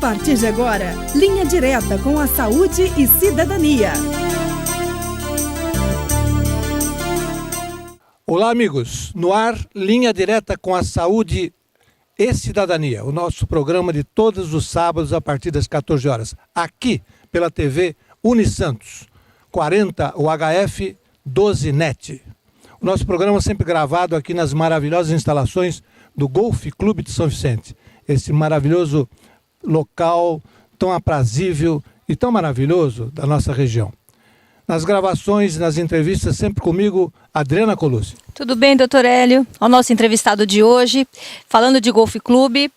partir de agora, Linha Direta com a Saúde e Cidadania. Olá, amigos. No ar, Linha Direta com a Saúde e Cidadania. O nosso programa de todos os sábados a partir das 14 horas. Aqui, pela TV Unisantos, 40 UHF 12 NET. O nosso programa sempre gravado aqui nas maravilhosas instalações do Golf Clube de São Vicente. Esse maravilhoso local tão aprazível e tão maravilhoso da nossa região. Nas gravações, nas entrevistas, sempre comigo, Adriana Colucci. Tudo bem, doutor Hélio? Ao nosso entrevistado de hoje, falando de Golf Clube,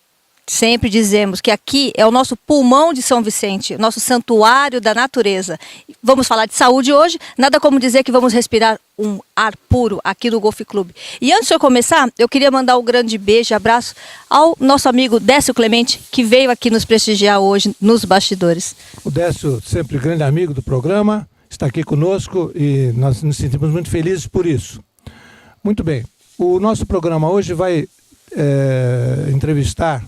sempre dizemos que aqui é o nosso pulmão de São Vicente, nosso santuário da natureza. Vamos falar de saúde hoje, nada como dizer que vamos respirar um ar puro aqui no Golf Clube. E antes de eu começar, eu queria mandar um grande beijo e abraço ao nosso amigo Décio Clemente, que veio aqui nos prestigiar hoje nos bastidores. O Décio, sempre grande amigo do programa, está aqui conosco e nós nos sentimos muito felizes por isso. Muito bem, o nosso programa hoje vai entrevistar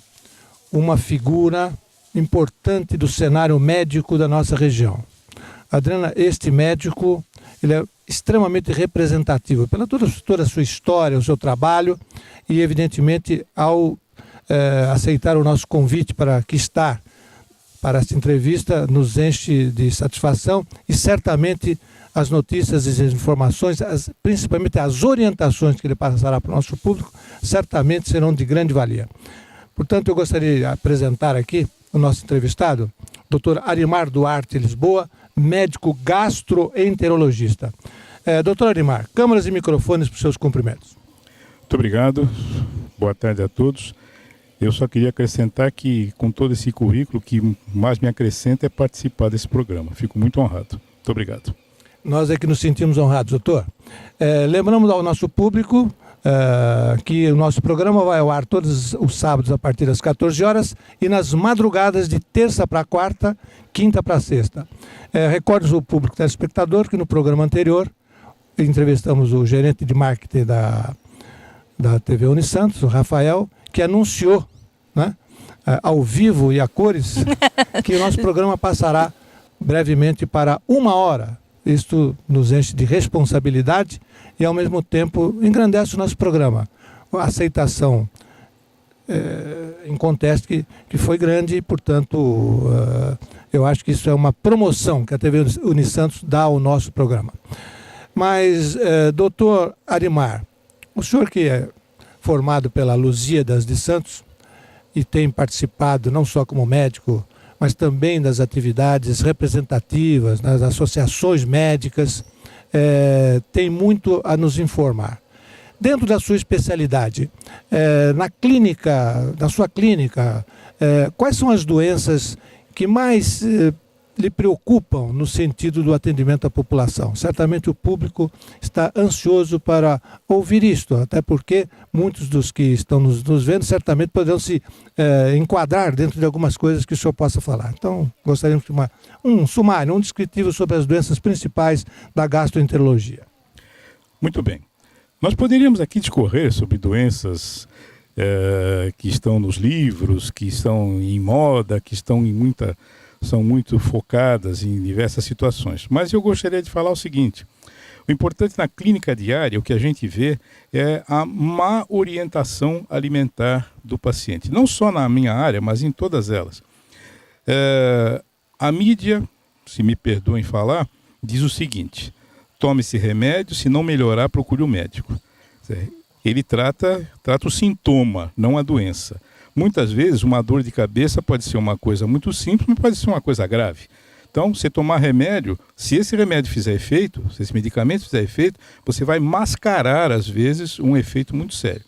uma figura importante do cenário médico da nossa região. Adriana, este médico, ele é extremamente representativo pela toda a sua história, o seu trabalho e, evidentemente, ao aceitar o nosso convite para aqui estar para esta entrevista, nos enche de satisfação e certamente as notícias e as informações, principalmente as orientações que ele passará para o nosso público, certamente serão de grande valia. Portanto, eu gostaria de apresentar aqui o nosso entrevistado, Dr. Arimar Duarte Lisboa, médico gastroenterologista. Dr. Arimar, câmeras e microfones para os seus cumprimentos. Muito obrigado, boa tarde a todos. Eu só queria acrescentar que, com todo esse currículo, o que mais me acrescenta é participar desse programa. Fico muito honrado. Muito obrigado. Nós é que nos sentimos honrados, doutor. Lembramos ao nosso público que o nosso programa vai ao ar todos os sábados a partir das 14 horas e nas madrugadas de terça para quarta, quinta para sexta. Recordo ao público telespectador que no programa anterior entrevistamos o gerente de marketing da TV Unisantos, o Rafael, que anunciou, né, ao vivo e a cores que o nosso programa passará brevemente para 1 hora. Isto nos enche de responsabilidade e, ao mesmo tempo, engrandece o nosso programa. A aceitação em contexto que foi grande e, portanto, eu acho que isso é uma promoção que a TV Unisantos dá ao nosso programa. Mas, doutor Arimar, o senhor que é formado pela Lusíadas de Santos e tem participado não só como médico, mas também das atividades representativas, nas associações médicas, tem muito a nos informar. Dentro da sua especialidade, na sua clínica, quais são as doenças que mais lhe preocupam no sentido do atendimento à população? Certamente o público está ansioso para ouvir isto, até porque muitos dos que estão nos vendo certamente poderão se enquadrar dentro de algumas coisas que o senhor possa falar. Então, gostaríamos de um sumário, um descritivo sobre as doenças principais da gastroenterologia. Muito bem. Nós poderíamos aqui discorrer sobre doenças que estão nos livros, que estão em moda, que são muito focadas em diversas situações. Mas eu gostaria de falar o seguinte: o importante na clínica diária, o que a gente vê é a má orientação alimentar do paciente. Não só na minha área, mas em todas elas. A mídia, se me perdoem falar, diz o seguinte: tome esse remédio, se não melhorar, procure o médico. Ele trata o sintoma, não a doença. Muitas vezes uma dor de cabeça pode ser uma coisa muito simples, mas pode ser uma coisa grave. Então, você tomar remédio, se esse remédio fizer efeito, se esse medicamento fizer efeito, você vai mascarar, às vezes, um efeito muito sério.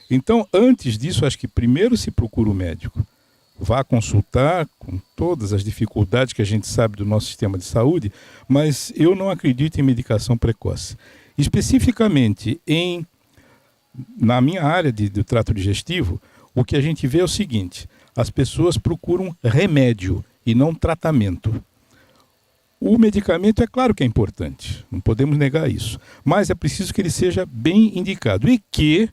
Então, antes disso, acho que primeiro se procura o médico. Vá consultar com todas as dificuldades que a gente sabe do nosso sistema de saúde, mas eu não acredito em medicação precoce. Especificamente na minha área do trato digestivo, o que a gente vê é o seguinte: as pessoas procuram remédio e não tratamento. O medicamento é claro que é importante, não podemos negar isso, mas é preciso que ele seja bem indicado e que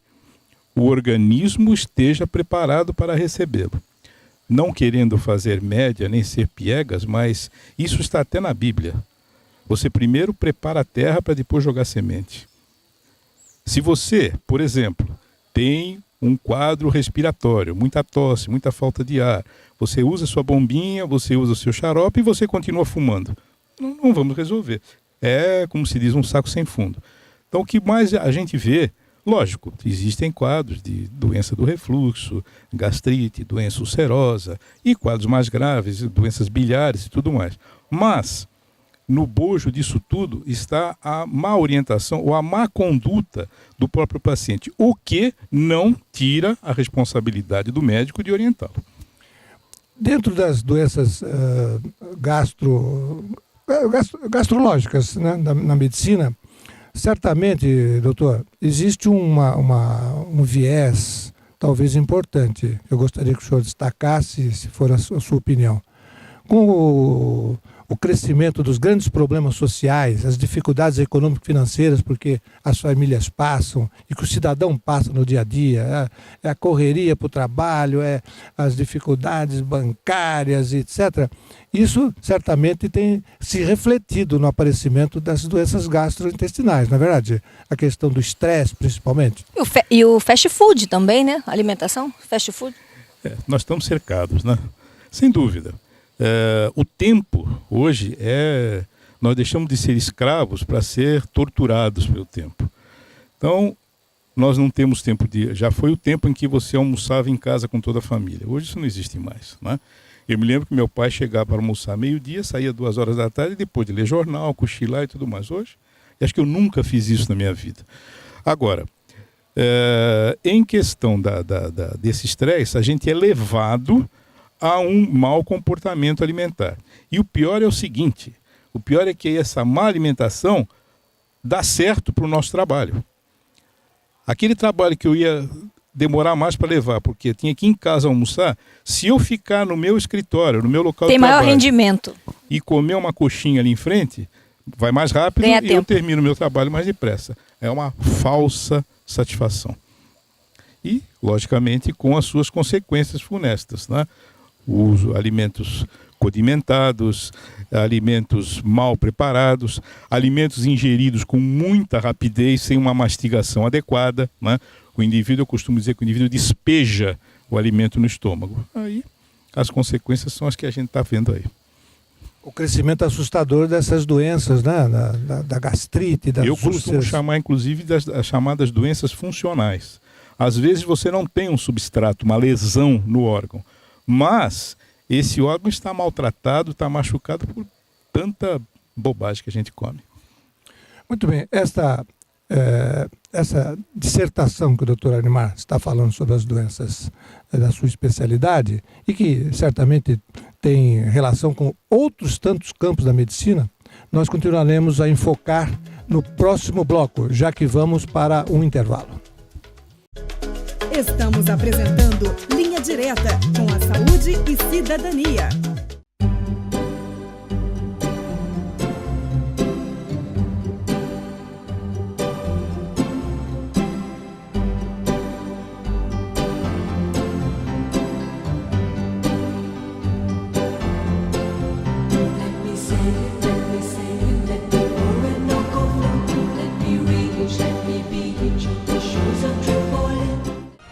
o organismo esteja preparado para recebê-lo. não querendo fazer média nem ser piegas, mas isso está até na Bíblia. Você primeiro prepara a terra para depois jogar semente. Se você, por exemplo, tem um quadro respiratório, muita tosse, muita falta de ar, você usa sua bombinha, você usa o seu xarope e você continua fumando. Não vamos resolver. É, como se diz, um saco sem fundo. Então, o que mais a gente vê, lógico, existem quadros de doença do refluxo, gastrite, doença ulcerosa e quadros mais graves, doenças biliares e tudo mais. Mas, no bojo disso tudo está a má orientação ou a má conduta do próprio paciente, o que não tira a responsabilidade do médico de orientá-lo. Dentro das doenças gastrológicas, né, na medicina, certamente, doutor, existe um viés talvez importante. Eu gostaria que o senhor destacasse, se for a sua opinião. Com o crescimento dos grandes problemas sociais, as dificuldades econômico-financeiras, porque as famílias passam e que o cidadão passa no dia a dia, é a correria para o trabalho, é as dificuldades bancárias, etc. Isso certamente tem se refletido no aparecimento das doenças gastrointestinais, não é verdade? A questão do estresse, principalmente. E o fast food também, né? Alimentação, fast food. Nós estamos cercados, né? Sem dúvida. O tempo, hoje, nós deixamos de ser escravos para ser torturados pelo tempo. Então, nós não temos tempo já foi o tempo em que você almoçava em casa com toda a família. Hoje isso não existe mais, né? Eu me lembro que meu pai chegava para almoçar meio-dia, saía 2 horas da tarde, depois de ler jornal, cochilar e tudo mais. Hoje, acho que eu nunca fiz isso na minha vida. Agora, em questão desse estresse, a gente é levado a um mau comportamento alimentar. E o pior é o seguinte, o pior é que essa má alimentação dá certo para o nosso trabalho. Aquele trabalho que eu ia demorar mais para levar, porque eu tinha que ir em casa almoçar, se eu ficar no meu escritório, no meu local de trabalho... Tem maior rendimento. ...e comer uma coxinha ali em frente, vai mais rápido e eu termino o meu trabalho mais depressa. É uma falsa satisfação. E, logicamente, com as suas consequências funestas, né? Os alimentos condimentados, alimentos mal preparados, alimentos ingeridos com muita rapidez, sem uma mastigação adequada, né? O indivíduo, eu costumo dizer que o indivíduo despeja o alimento no estômago. Aí as consequências são as que a gente está vendo aí. O crescimento assustador dessas doenças, né? Da gastrite, das úlceras. Eu costumo chamar, inclusive, das chamadas doenças funcionais. Às vezes você não tem um substrato, uma lesão no órgão, mas esse órgão está maltratado, está machucado por tanta bobagem que a gente come. Muito bem. Essa dissertação que o Dr. Arnimar está falando sobre as doenças da sua especialidade e que certamente tem relação com outros tantos campos da medicina, nós continuaremos a enfocar no próximo bloco, já que vamos para um intervalo. Estamos apresentando Linha Direta com a Saúde e Cidadania.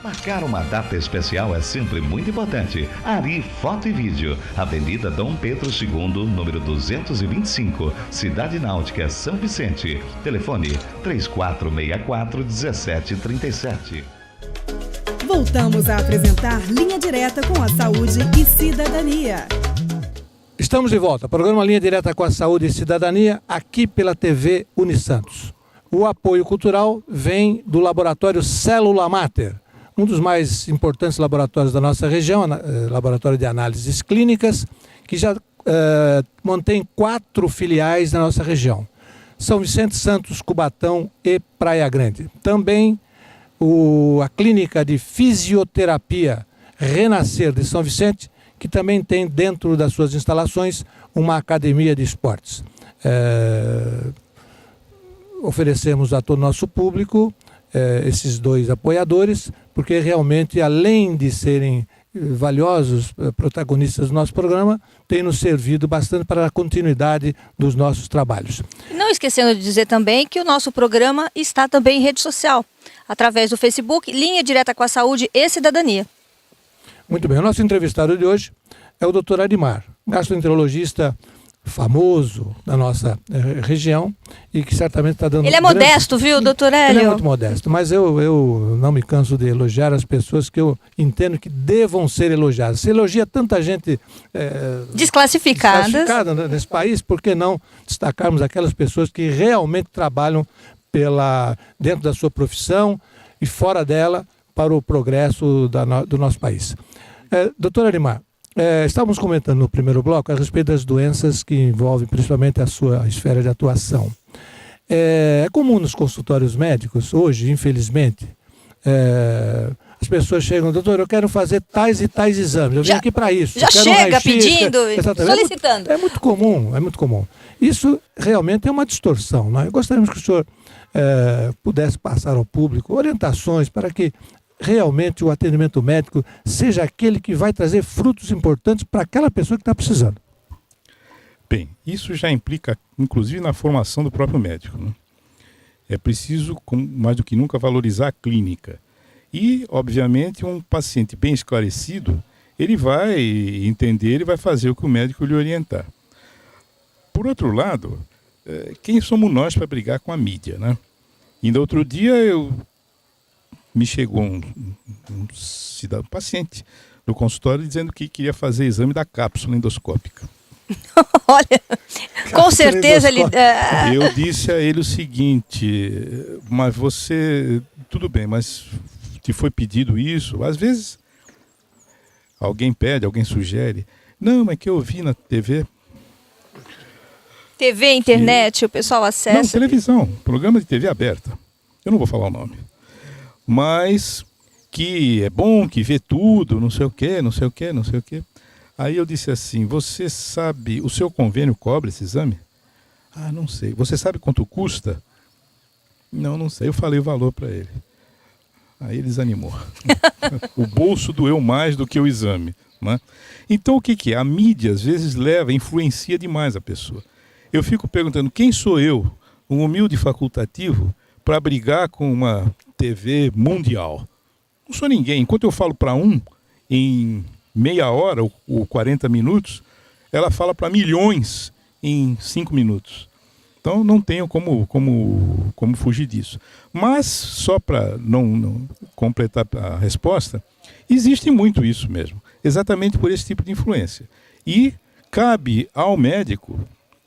Marcar uma data especial é sempre muito importante. Ari Foto e Vídeo, Avenida Dom Pedro II, número 225, Cidade Náutica, São Vicente. Telefone 3464-1737. Voltamos a apresentar Linha Direta com a Saúde e Cidadania. Estamos de volta. Programa Linha Direta com a Saúde e Cidadania, aqui pela TV Unisantos. O apoio cultural vem do Laboratório Célula Mater, um dos mais importantes laboratórios da nossa região, laboratório de análises clínicas, que já mantém 4 filiais na nossa região. São Vicente, Santos, Cubatão e Praia Grande. Também a Clínica de Fisioterapia Renascer de São Vicente, que também tem dentro das suas instalações uma academia de esportes. Oferecemos a todo o nosso público esses 2 apoiadores, porque realmente, além de serem valiosos protagonistas do nosso programa têm nos servido bastante para a continuidade dos nossos trabalhos. Não esquecendo de dizer também que o nosso programa está também em rede social, através do Facebook, Linha Direta com a Saúde e Cidadania. Muito bem, o nosso entrevistado de hoje é o Dr. Arimar, gastroenterologista famoso da nossa região e que certamente está dando... Ele é modesto, viu, doutor Hélio? Ele é muito modesto, mas eu não me canso de elogiar as pessoas que eu entendo que devam ser elogiadas. Se elogia tanta gente desclassificada nesse país, por que não destacarmos aquelas pessoas que realmente trabalham dentro da sua profissão e fora dela para o progresso do nosso país. Doutor Arimar, estávamos comentando no primeiro bloco a respeito das doenças que envolvem principalmente a sua esfera de atuação. É comum nos consultórios médicos, hoje, infelizmente, as pessoas chegam, doutor, eu quero fazer tais e tais exames, eu vim aqui para isso. Já chega pedindo, solicitando. É muito comum. Isso realmente é uma distorção, não é? Gostaríamos que o senhor pudesse passar ao público orientações para que realmente o atendimento médico seja aquele que vai trazer frutos importantes para aquela pessoa que está precisando. Bem, isso já implica, inclusive, na formação do próprio médico, né? É preciso, mais do que nunca, valorizar a clínica. E, obviamente, um paciente bem esclarecido, ele vai entender, ele vai fazer o que o médico lhe orientar. Por outro lado, quem somos nós para brigar com a mídia, né? Ainda outro dia me chegou um paciente no consultório dizendo que queria fazer exame da cápsula endoscópica. Olha, com certeza ele... Eu disse a ele o seguinte, mas tudo bem, mas te foi pedido isso? Às vezes alguém pede, alguém sugere. Não, mas que eu vi na TV. TV, internet, o pessoal acessa. Não, televisão, programa de TV aberta. Eu não vou falar o nome. Mas que é bom, que vê tudo, não sei o quê. Aí eu disse assim, você sabe, o seu convênio cobre esse exame? Ah, não sei. Você sabe quanto custa? Não sei. Eu falei o valor para ele. Aí ele desanimou. O bolso doeu mais do que o exame, né? Então o que é? A mídia às vezes influencia demais a pessoa. Eu fico perguntando, quem sou eu, um humilde facultativo, para brigar com uma TV mundial? Não sou ninguém. Enquanto eu falo para em meia hora ou 40 minutos, ela fala para milhões em 5 minutos. Então não tenho como fugir disso. Mas, só para não completar a resposta, existe muito isso mesmo, exatamente por esse tipo de influência. E cabe ao médico,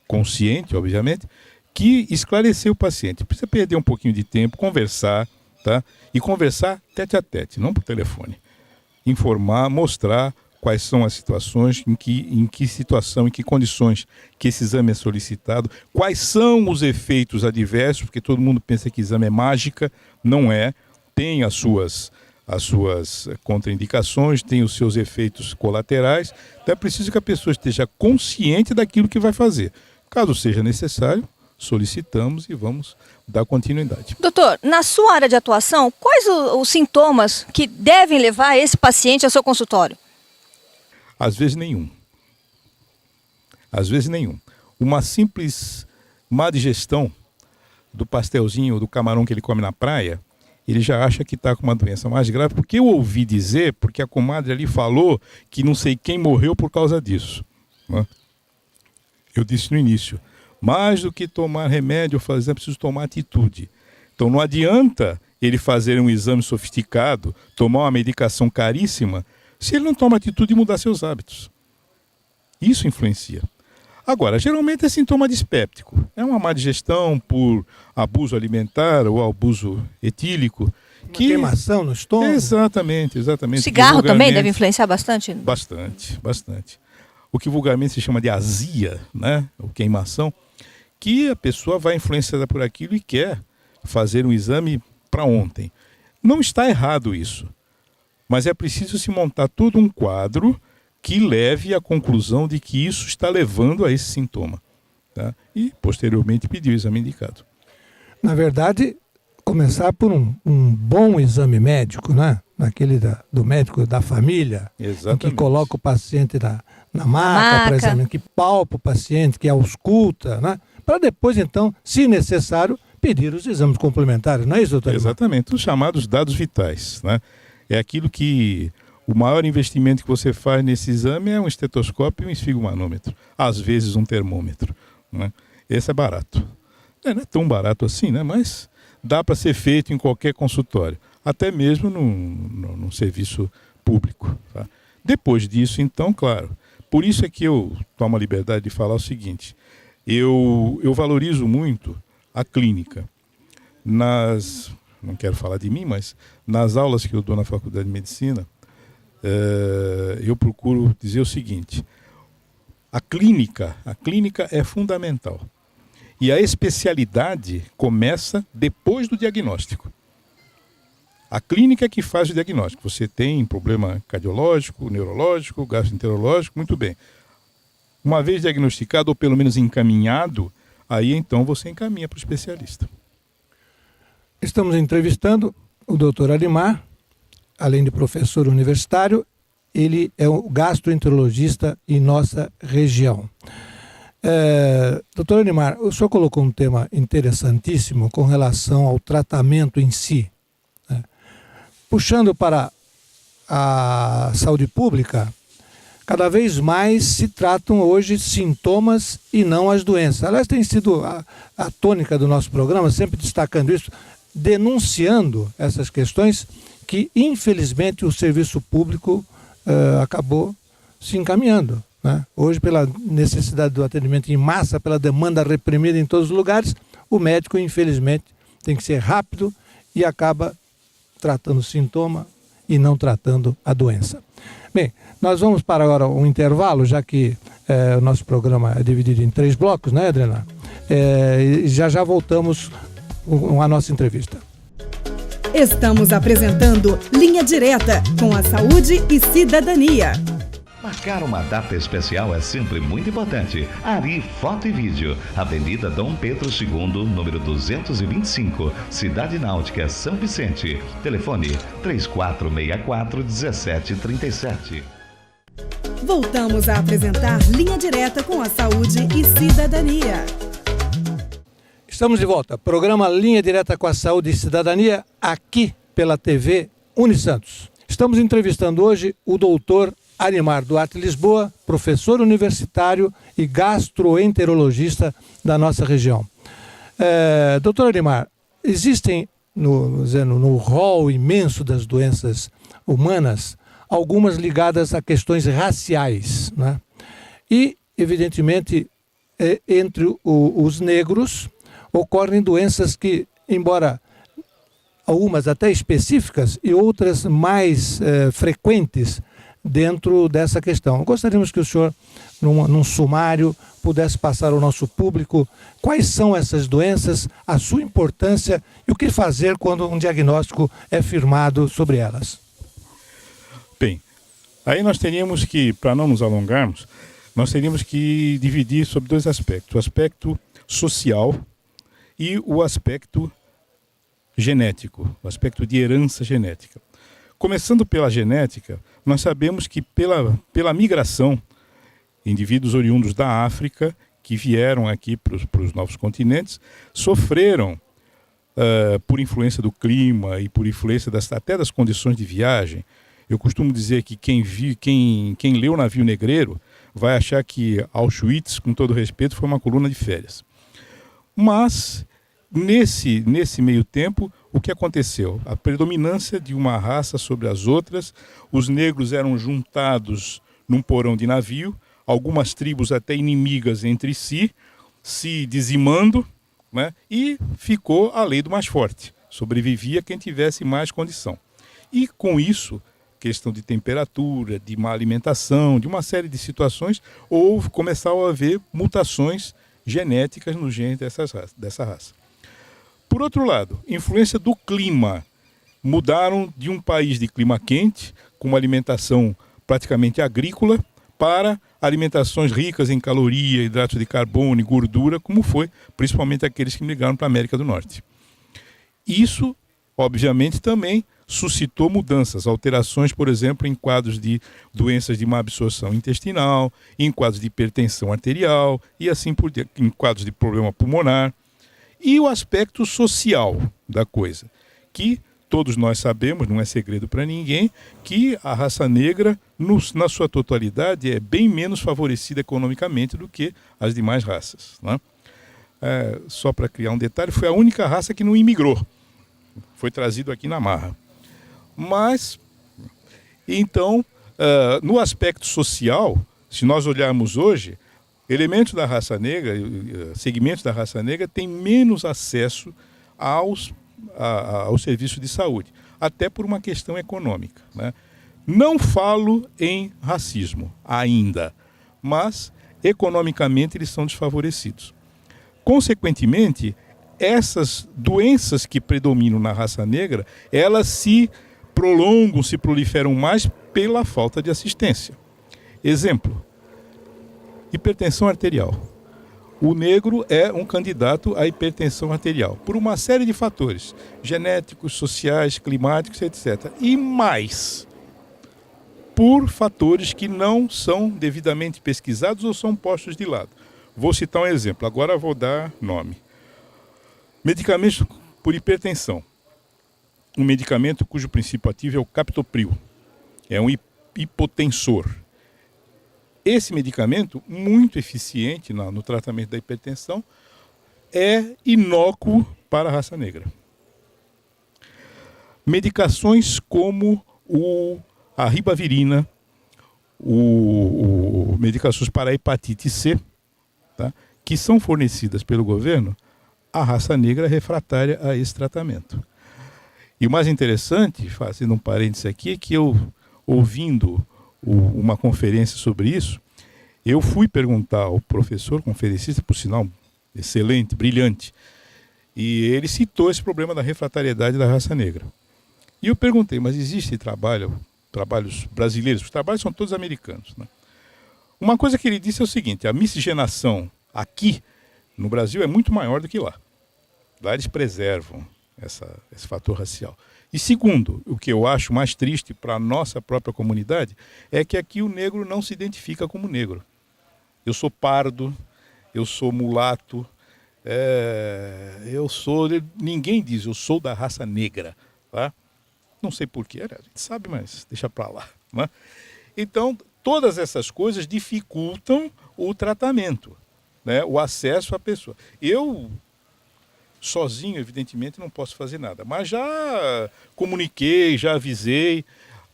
consciente, obviamente, que esclarecer o paciente. Precisa perder um pouquinho de tempo, conversar, tá? E conversar tete a tete, não por telefone. Informar, mostrar quais são as situações, em que situação, em que condições que esse exame é solicitado, quais são os efeitos adversos, porque todo mundo pensa que exame é mágica, não é, tem as suas contraindicações, tem os seus efeitos colaterais, então é preciso que a pessoa esteja consciente daquilo que vai fazer. Caso seja necessário, solicitamos e vamos dar continuidade. Doutor, na sua área de atuação, quais os sintomas que devem levar esse paciente ao seu consultório? Às vezes nenhum. Uma simples má digestão do pastelzinho, do camarão que ele come na praia, ele já acha que está com uma doença mais grave, porque eu ouvi dizer, porque a comadre ali falou que não sei quem morreu por causa disso, né? Eu disse no início, mais do que tomar remédio, é preciso tomar atitude. Então não adianta ele fazer um exame sofisticado, tomar uma medicação caríssima, se ele não toma atitude de mudar seus hábitos. Isso influencia. Agora, geralmente é sintoma dispéptico. É uma má digestão por abuso alimentar ou abuso etílico. Queimação no estômago. Exatamente. O cigarro também deve influenciar bastante? Bastante. O que vulgarmente se chama de azia, né? Ou queimação, que a pessoa vai influenciada por aquilo e quer fazer um exame para ontem. Não está errado isso, mas é preciso se montar todo um quadro que leve à conclusão de que isso está levando a esse sintoma, tá? E, posteriormente, pedir o exame indicado. Na verdade, começar por um bom exame médico, né? naquele do médico da família, em que coloca o paciente na maca, por exemplo, que palpa o paciente, que ausculta, né? Para depois, então, se necessário, pedir os exames complementares, não é isso, doutor? Exatamente, os chamados dados vitais, né? É aquilo que o maior investimento que você faz nesse exame é um estetoscópio e um esfigomanômetro, às vezes um termômetro, né? Esse é barato. Não é tão barato assim, né? Mas dá para ser feito em qualquer consultório, até mesmo num serviço público, tá? Depois disso, então, claro, por isso é que eu tomo a liberdade de falar o seguinte: eu valorizo muito a clínica. Não quero falar de mim, mas nas aulas que eu dou na Faculdade de Medicina, eu procuro dizer o seguinte: a clínica é fundamental. E a especialidade começa depois do diagnóstico. A clínica é que faz o diagnóstico. Você tem problema cardiológico, neurológico, gastroenterológico, muito bem. Uma vez diagnosticado, ou pelo menos encaminhado, aí então você encaminha para o especialista. Estamos entrevistando o doutor Arimar, além de professor universitário, ele é o gastroenterologista em nossa região. Doutor Arimar, o senhor colocou um tema interessantíssimo com relação ao tratamento em si. Puxando para a saúde pública, cada vez mais se tratam hoje sintomas e não as doenças. Aliás, tem sido a tônica do nosso programa, sempre destacando isso, denunciando essas questões que, infelizmente, o serviço público acabou se encaminhando, né? Hoje, pela necessidade do atendimento em massa, pela demanda reprimida em todos os lugares, o médico, infelizmente, tem que ser rápido e acaba tratando o sintoma e não tratando a doença. Bem, nós vamos para agora um intervalo, já que o nosso programa é dividido em 3 blocos, né, Adriana? Já voltamos com a nossa entrevista. Estamos apresentando Linha Direta com a Saúde e Cidadania. Marcar uma data especial é sempre muito importante. Ari Foto e Vídeo, Avenida Dom Pedro II, número 225, Cidade Náutica, São Vicente. Telefone 3464-1737. Voltamos a apresentar Linha Direta com a Saúde e Cidadania. Estamos de volta. Programa Linha Direta com a Saúde e Cidadania, aqui pela TV Unisantos. Estamos entrevistando hoje o doutor Arimar Duarte Lisboa, professor universitário e gastroenterologista da nossa região. Doutor Arimar, existem no rol imenso das doenças humanas algumas ligadas a questões raciais, né? E, evidentemente, entre os negros ocorrem doenças que, embora algumas até específicas e outras mais frequentes dentro dessa questão. Gostaríamos que o senhor, num sumário, pudesse passar ao nosso público quais são essas doenças, a sua importância e o que fazer quando um diagnóstico é firmado sobre elas. Bem, aí nós teríamos que, para não nos alongarmos, nós teríamos que dividir sobre 2 aspectos. O aspecto social e o aspecto genético, o aspecto de herança genética. Começando pela genética, nós sabemos que pela migração, indivíduos oriundos da África que vieram aqui para os novos continentes, sofreram, por influência do clima e por influência até das condições de viagem. Eu costumo dizer que quem leu Navio Negreiro vai achar que Auschwitz, com todo respeito, foi uma coluna de férias. Mas, nesse meio tempo, o que aconteceu? A predominância de uma raça sobre as outras, os negros eram juntados num porão de navio, algumas tribos até inimigas entre si, se dizimando, né? E ficou a lei do mais forte. Sobrevivia quem tivesse mais condição. E com isso, questão de temperatura, de má alimentação, de uma série de situações, começaram a haver mutações genéticas no gene dessa raça. Por outro lado, influência do clima. Mudaram de um país de clima quente, com uma alimentação praticamente agrícola, para alimentações ricas em caloria, hidratos de carbono e gordura, como foi principalmente aqueles que migraram para a América do Norte. Isso, obviamente, também suscitou mudanças, alterações, por exemplo, em quadros de doenças de má absorção intestinal, em quadros de hipertensão arterial e assim por diante, em quadros de problema pulmonar. E o aspecto social da coisa, que todos nós sabemos, não é segredo para ninguém, que a raça negra, na sua totalidade, é bem menos favorecida economicamente do que as demais raças, né? Só para criar um detalhe, foi a única raça que não imigrou. Foi trazido aqui na marra. Mas, então, no aspecto social, se nós olharmos hoje, elementos da raça negra, segmentos da raça negra têm menos acesso ao serviço de saúde, até por uma questão econômica, né? Não falo em racismo ainda, mas economicamente eles são desfavorecidos. Consequentemente, essas doenças que predominam na raça negra, elas se prolongam, se proliferam mais pela falta de assistência. Exemplo, hipertensão arterial. O negro é um candidato à hipertensão arterial, por uma série de fatores, genéticos, sociais, climáticos, etc. E mais, por fatores que não são devidamente pesquisados ou são postos de lado. Vou citar um exemplo, agora vou dar nome. Medicamentos por hipertensão. Um medicamento cujo princípio ativo é o captopril. É um hipotensor. Esse medicamento, muito eficiente no tratamento da hipertensão, é inócuo para a raça negra. Medicações como a ribavirina, medicações para a hepatite C, tá, que são fornecidas pelo governo, a raça negra é refratária a esse tratamento. E o mais interessante, fazendo um parênteses aqui, é que eu, ouvindo uma conferência sobre isso, eu fui perguntar ao professor conferencista, por sinal excelente, brilhante, e ele citou esse problema da refratariedade da raça negra. E eu perguntei, mas existe trabalhos brasileiros? Os trabalhos são todos americanos, né? Uma coisa que ele disse é o seguinte: a miscigenação aqui no Brasil é muito maior do que lá. Lá eles preservam esse fator racial. E segundo, o que eu acho mais triste para a nossa própria comunidade é que aqui o negro não se identifica como negro. Eu sou pardo, eu sou mulato, ninguém diz eu sou da raça negra, tá? Não sei porquê, a gente sabe, mas deixa para lá, né? Então, todas essas coisas dificultam o tratamento, né? O acesso à pessoa. Eu, sozinho, evidentemente, não posso fazer nada, mas já comuniquei, já avisei.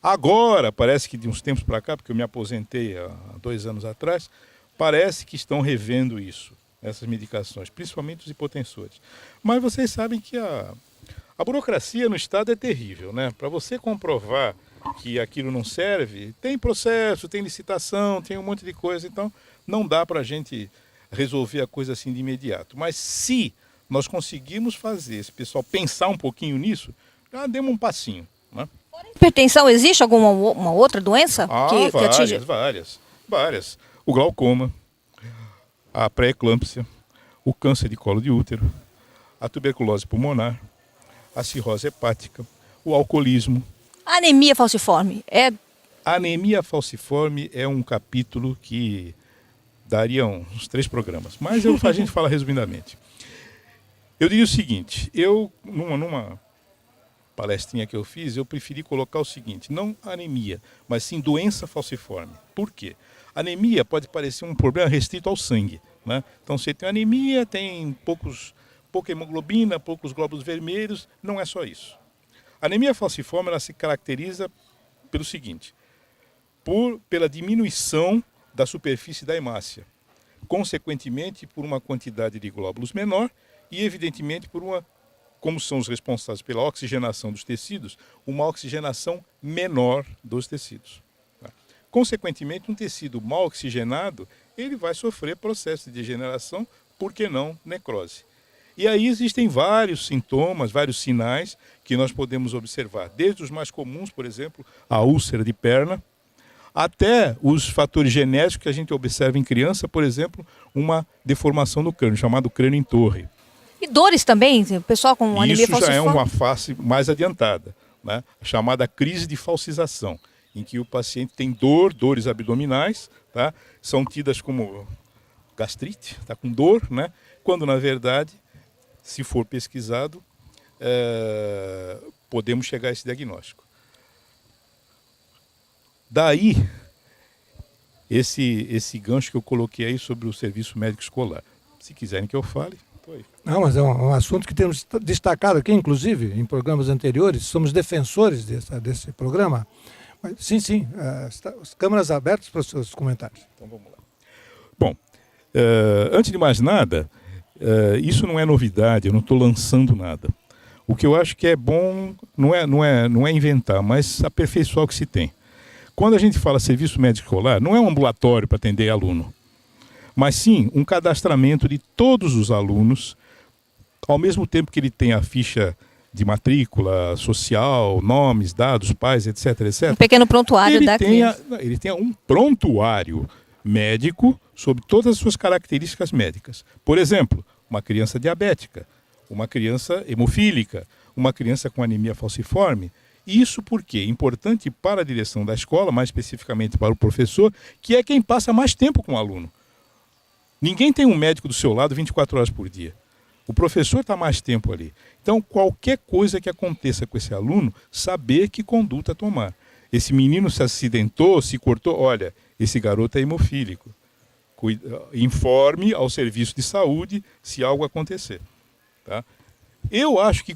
Agora, parece que de uns tempos para cá, porque eu me aposentei há 2 anos atrás, parece que estão revendo isso, essas medicações, principalmente os hipotensores. Mas vocês sabem que a burocracia no Estado é terrível, né? Para você comprovar que aquilo não serve, tem processo, tem licitação, tem um monte de coisa, então não dá para a gente resolver a coisa assim de imediato. Mas se nós conseguirmos fazer esse pessoal pensar um pouquinho nisso, já demos um passinho, né? Hipertensão, existe alguma uma outra doença que atinge? Várias. O glaucoma, a pré-eclâmpsia, o câncer de colo de útero, a tuberculose pulmonar, a cirrose hepática, o alcoolismo. A anemia falciforme A anemia falciforme é um capítulo que daria uns 3 programas, mas a gente fala resumidamente. Eu diria o seguinte, numa palestrinha que eu fiz, eu preferi colocar o seguinte: não anemia, mas sim doença falciforme. Por quê? Anemia pode parecer um problema restrito ao sangue, né? Então, você tem anemia, tem pouca hemoglobina, poucos glóbulos vermelhos, não é só isso. A anemia falciforme, ela se caracteriza pelo seguinte: pela diminuição da superfície da hemácia, consequentemente por uma quantidade de glóbulos menor e, evidentemente, como são os responsáveis pela oxigenação dos tecidos, uma oxigenação menor dos tecidos. Consequentemente, um tecido mal oxigenado, ele vai sofrer processo de degeneração, por que não necrose. E aí existem vários sintomas, vários sinais que nós podemos observar, desde os mais comuns, por exemplo, a úlcera de perna, até os fatores genéticos que a gente observa em criança, por exemplo, uma deformação no crânio, chamado crânio em torre. E dores também, o pessoal com anemia falciforme? Isso já é uma face mais adiantada. né? A chamada crise de falsização, em que o paciente tem dores abdominais, tá? São tidas como gastrite, está com dor, né? Quando na verdade, se for pesquisado, podemos chegar a esse diagnóstico. Daí, esse gancho que eu coloquei aí sobre o serviço médico escolar. Se quiserem que eu fale, estou aí. Não, mas é um assunto que temos destacado aqui, inclusive, em programas anteriores. Somos defensores desse programa. Mas, sim, as câmeras abertas para os seus comentários. Então vamos lá. Bom, antes de mais nada, isso não é novidade, eu não estou lançando nada. O que eu acho que é bom não é inventar, mas aperfeiçoar o que se tem. Quando a gente fala serviço médico escolar, não é um ambulatório para atender aluno, mas sim um cadastramento de todos os alunos, ao mesmo tempo que ele tem a ficha de matrícula social, nomes, dados, pais, etc. Um pequeno prontuário da criança. Ele tem um prontuário médico sobre todas as suas características médicas. Por exemplo, uma criança diabética, uma criança hemofílica, uma criança com anemia falciforme. Isso porque é importante para a direção da escola, mais especificamente para o professor, que é quem passa mais tempo com o aluno. Ninguém tem um médico do seu lado 24 horas por dia. O professor está mais tempo ali. Então, qualquer coisa que aconteça com esse aluno, saber que conduta tomar. Esse menino se acidentou, se cortou, olha, esse garoto é hemofílico. Informe ao serviço de saúde se algo acontecer. Tá? Eu acho que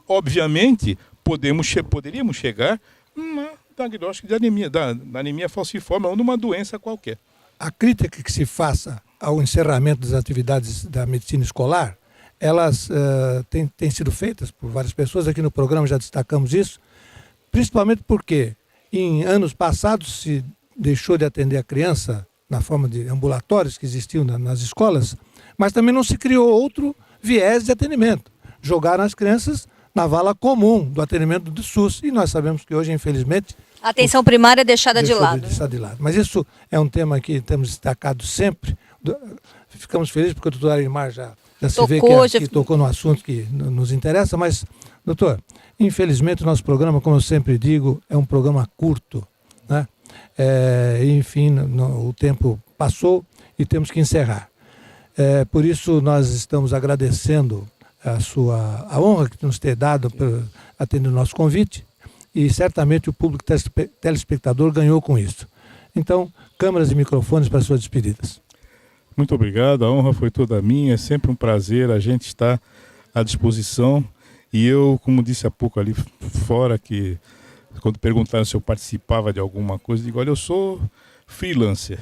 obviamente, poderíamos chegar a diagnóstico de anemia, da anemia falciforme ou de uma doença qualquer. A crítica que se faça ao encerramento das atividades da medicina escolar, elas têm sido feitas por várias pessoas. Aqui no programa já destacamos isso, principalmente porque em anos passados se deixou de atender a criança na forma de ambulatórios que existiam nas escolas, mas também não se criou outro viés de atendimento. Jogaram as crianças na vala comum do atendimento do SUS. E nós sabemos que hoje, infelizmente... A atenção primária é deixada de lado. Mas isso é um tema que temos destacado sempre. Ficamos felizes porque o doutor Arimar já se vê que tocou no assunto que nos interessa. Mas, doutor, infelizmente o nosso programa, como eu sempre digo, é um programa curto, né? Enfim, o tempo passou e temos que encerrar. Por isso nós estamos agradecendo a honra que nos ter dado por atender o nosso convite, e certamente o público telespectador ganhou com isso. Então, câmeras e microfones para suas despedidas. Muito obrigado, a honra foi toda minha, é sempre um prazer, a gente está à disposição. E eu, como disse há pouco ali fora, que quando perguntaram se eu participava de alguma coisa, digo, olha, eu sou freelancer,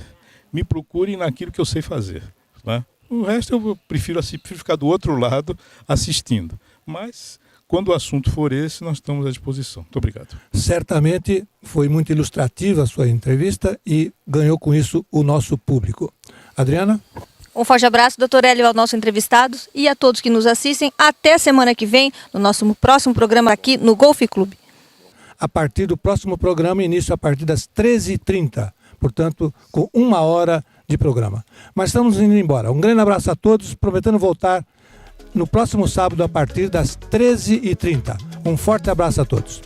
me procurem naquilo que eu sei fazer, né? O resto eu prefiro ficar do outro lado assistindo. Mas, quando o assunto for esse, nós estamos à disposição. Muito obrigado. Certamente foi muito ilustrativa a sua entrevista e ganhou com isso o nosso público. Adriana? Um forte abraço, doutor Hélio, aos nossos entrevistados e a todos que nos assistem. Até semana que vem, no nosso próximo programa aqui no Golf Clube. A partir do próximo programa, início a partir das 13h30. Portanto, com 1 hora de programa. Mas estamos indo embora. Um grande abraço a todos, prometendo voltar no próximo sábado a partir das 13h30. Um forte abraço a todos.